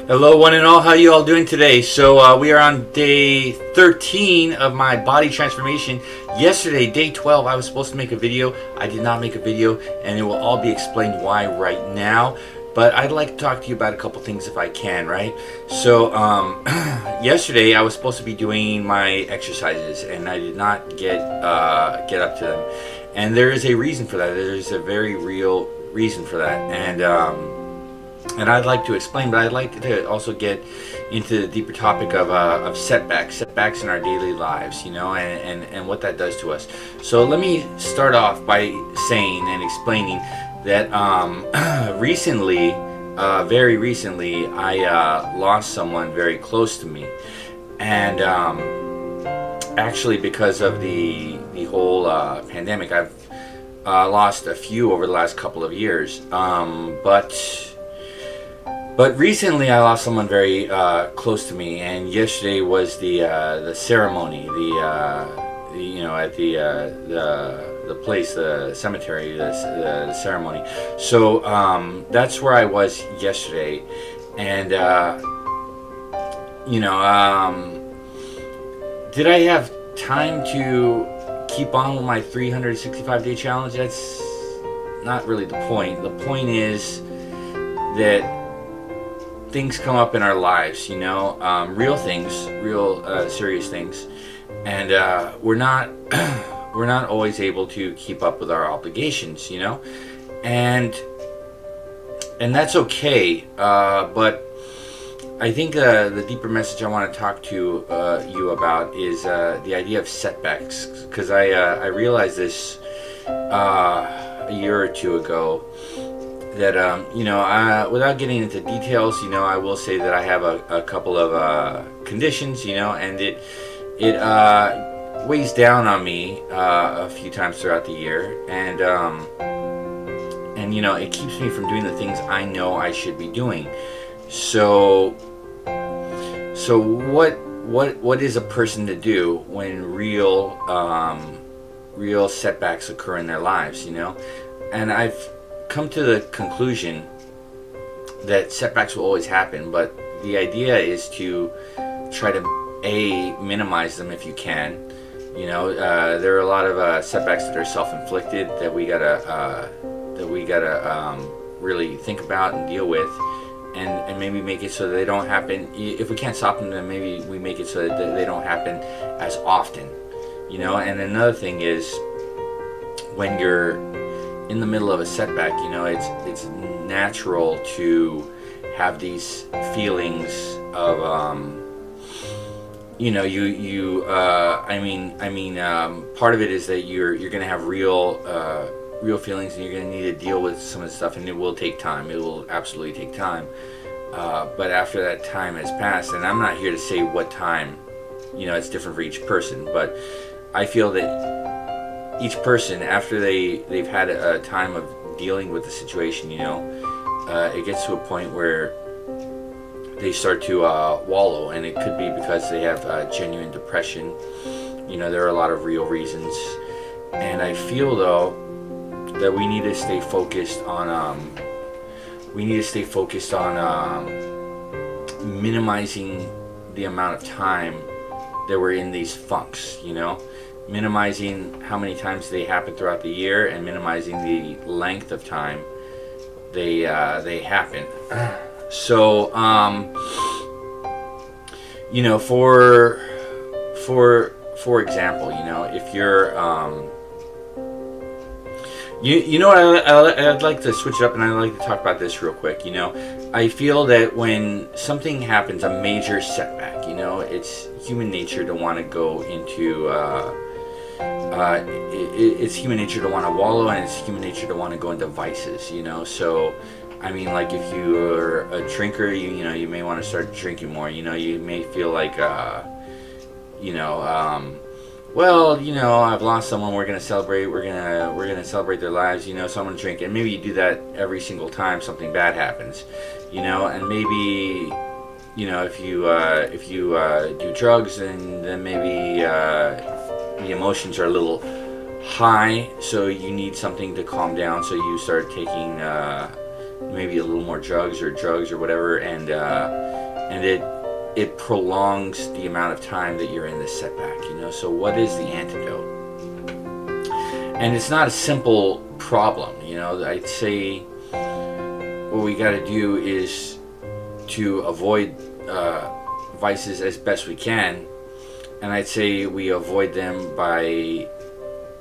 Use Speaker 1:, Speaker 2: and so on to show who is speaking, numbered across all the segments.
Speaker 1: Hello one and all, how you all doing today? So we are on day 13 of my body transformation. Yesterday, day 12, I was supposed to make a video. I did not make a video, and it will all be explained why right now. But I'd like to talk to you about a couple things if I can, right? So yesterday I was supposed to be doing my exercises, and I did not get up to them. And there is a reason for that. There is a very real reason for that, and I'd like to explain, but I'd like to also get into the deeper topic of setbacks in our daily lives, you know, and what that does to us. So let me start off by saying and explaining that recently, very recently, I lost someone very close to me, and actually because of the whole pandemic, I've lost a few over the last couple of years, But recently, I lost someone very close to me, and yesterday was the ceremony, you know, at the place, the cemetery, the ceremony. So that's where I was yesterday, and you know, did I have time to keep on with my 365-day challenge? That's not really the point. The point is that things come up in our lives, you know, real things, real serious things, and we're not always able to keep up with our obligations, you know, and that's okay. But I think the deeper message I want to talk to you about is the idea of setbacks, because I realized this a year or two ago. That you know, without getting into details, you know, I will say that I have a couple of conditions, you know, and it weighs down on me a few times throughout the year, and you know, it keeps me from doing the things I know I should be doing. So what is a person to do when real setbacks occur in their lives, you know? And I've come to the conclusion that setbacks will always happen, but the idea is to try to minimize them if you can. You know, there are a lot of setbacks that are self-inflicted that we gotta really think about and deal with, and maybe make it so that they don't happen. If we can't stop them, then maybe we make it so that they don't happen as often. You know, and another thing is, when you're in the middle of a setback, you know, it's natural to have these feelings of you know, part of it is that you're going to have real feelings, and you're going to need to deal with some of the stuff, and it will take time. It will absolutely take time. But after that time has passed, and I'm not here to say what time, you know, it's different for each person, but I feel that each person, after they've had a time of dealing with the situation, you know, it gets to a point where they start to wallow, and it could be because they have genuine depression. You know, there are a lot of real reasons, and I feel though that we need to stay focused on minimizing the amount of time that we're in these funks, you know, minimizing how many times they happen throughout the year, and minimizing the length of time they happen. So you know, for example, you know, if you're you know what, I'd like to switch it up, and I'd like to talk about this real quick. You know, I feel that when something happens, a major setback, you know, it's human nature to want to go into it's human nature to want to wallow, and it's human nature to want to go into vices, you know. So I mean, like, if you're a drinker, you know, you may want to start drinking more. You know, you may feel like you know, well, you know, I've lost someone, we're gonna celebrate their lives, you know, so I'm gonna drink. And maybe you do that every single time something bad happens, you know. And maybe, you know, if you do drugs, and then maybe the emotions are a little high, so you need something to calm down, so you start taking maybe a little more drugs or whatever, and and it prolongs the amount of time that you're in this setback. So what is the antidote? And it's not a simple problem. I'd say what we got to do is to avoid vices as best we can, and I'd say we avoid them by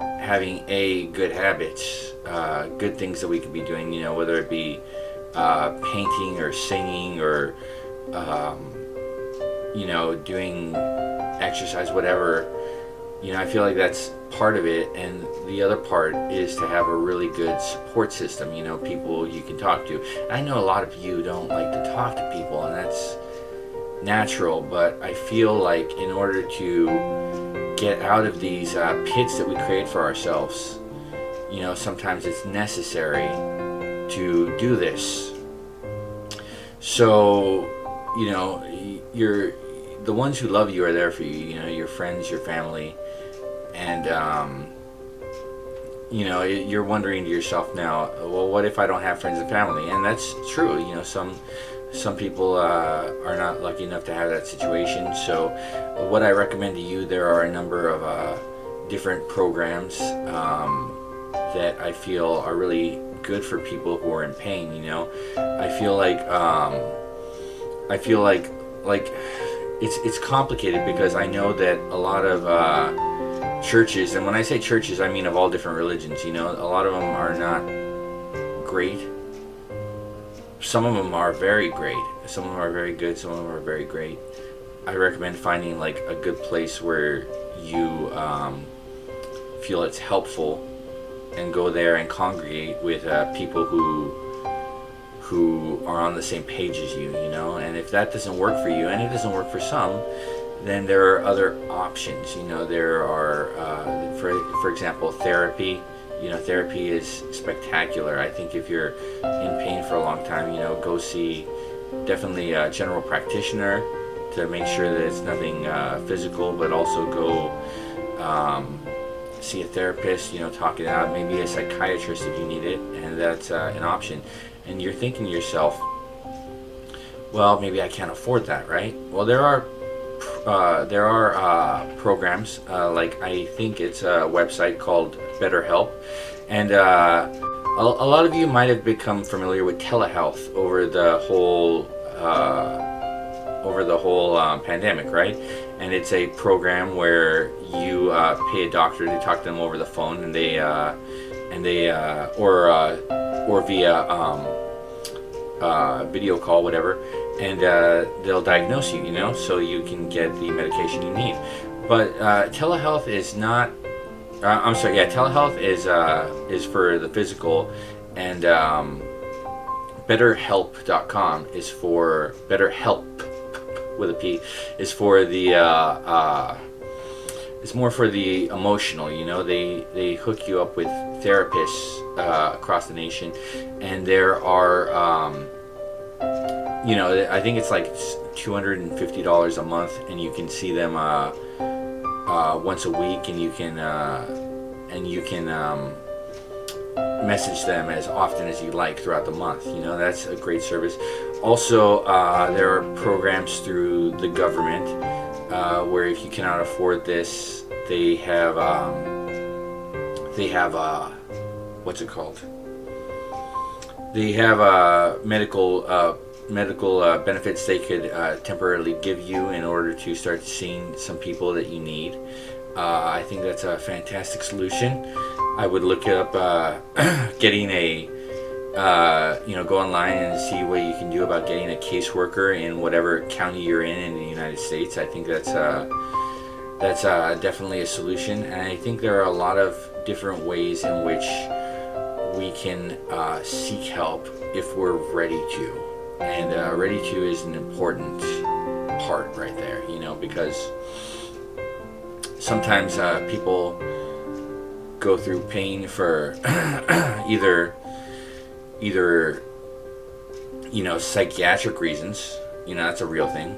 Speaker 1: having good habits, good things that we could be doing, whether it be painting or singing or doing exercise, whatever. I feel like that's part of it, and the other part is to have a really good support system, people you can talk to. I know a lot of you don't like to talk to people, and that's natural, but I feel like in order to get out of these pits that we create for ourselves, sometimes it's necessary to do this. So, the ones who love you are there for you, your friends, your family, and you're wondering to yourself now, well, what if I don't have friends and family? And that's true. Some people are not lucky enough to have that situation. So what I recommend to you, there are a number of different programs that I feel are really good for people who are in pain. I feel like it's complicated, because I know that a lot of churches, and when I say churches, I mean of all different religions, a lot of them are not great. Some of them are very great. Some of them are very good. Some of them are very great. I recommend finding like a good place where you feel it's helpful, and go there and congregate with people who are on the same page as you, and if that doesn't work for you, and it doesn't work for some, then there are other options. There are, for example, therapy. Therapy is spectacular. I think if you're in pain for a long time, go see definitely a general practitioner to make sure that it's nothing physical, but also go see a therapist, talk it out, maybe a psychiatrist if you need it, and that's an option. And you're thinking to yourself, well, maybe I can't afford that, right? Well, there are programs, like I think it's a website called BetterHelp, and a lot of you might have become familiar with telehealth over the whole pandemic, right? And it's a program where you pay a doctor to talk to them over the phone, and they or via video call, whatever, and they'll diagnose you, so you can get the medication you need. But telehealth is not. Telehealth is for the physical, and BetterHelp.com is for BetterHelp with a P, is for the it's more for the emotional. They hook you up with therapists across the nation, and there are I think it's like $250 a month, and you can see them once a week, and you can message them as often as you like throughout the month. That's a great service. Also, there are programs through the government where if you cannot afford this, they have what's it called? They have medical benefits they could temporarily give you in order to start seeing some people that you need. I think that's a fantastic solution. I would look up getting a go online and see what you can do about getting a caseworker in whatever county you're in the United States. I think that's definitely a solution, and I think there are a lot of different ways in which we can seek help if we're ready to. And ready to is an important part right there, because sometimes people go through pain for either psychiatric reasons, that's a real thing,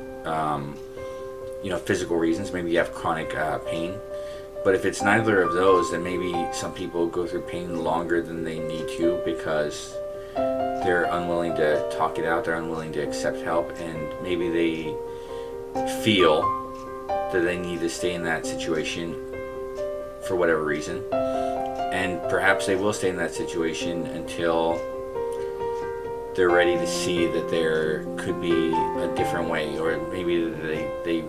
Speaker 1: physical reasons, maybe you have chronic pain. But if it's neither of those, then maybe some people go through pain longer than they need to because they're unwilling to talk it out, they're unwilling to accept help, and maybe they feel that they need to stay in that situation for whatever reason. And perhaps they will stay in that situation until they're ready to see that there could be a different way, or maybe they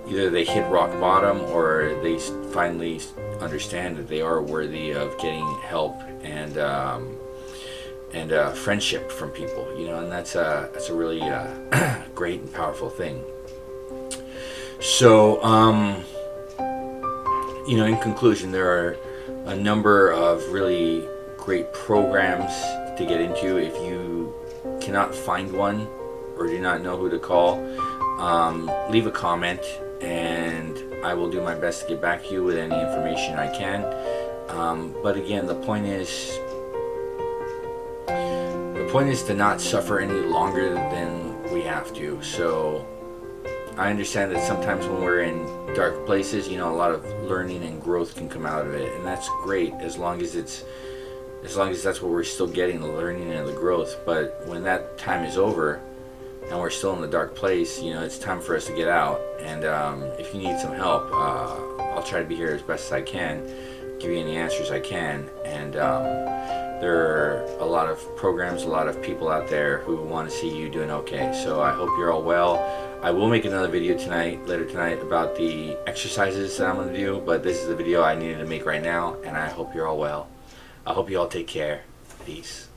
Speaker 1: either they hit rock bottom, or they finally understand that they are worthy of getting help and friendship from people, you know, and that's a really great and powerful thing. So, you know, in conclusion, there are a number of really great programs to get into. If you cannot find one or do not know who to call, leave a comment and I will do my best to get back to you with any information I can. But again, the point is to not suffer any longer than we have to. So I understand that sometimes when we're in dark places, you know, a lot of learning and growth can come out of it, and that's great as long as that's what we're still getting, the learning and the growth. But when that time is over and we're still in the dark place, you know, it's time for us to get out. And if you need some help, I'll try to be here as best as I can, give you any answers I can. And there are a lot of programs, a lot of people out there who want to see you doing okay. So I hope you're all well. I will make another video later tonight, about the exercises that I'm going to do, but this is the video I needed to make right now, and I hope you're all well. I hope you all take care. Peace.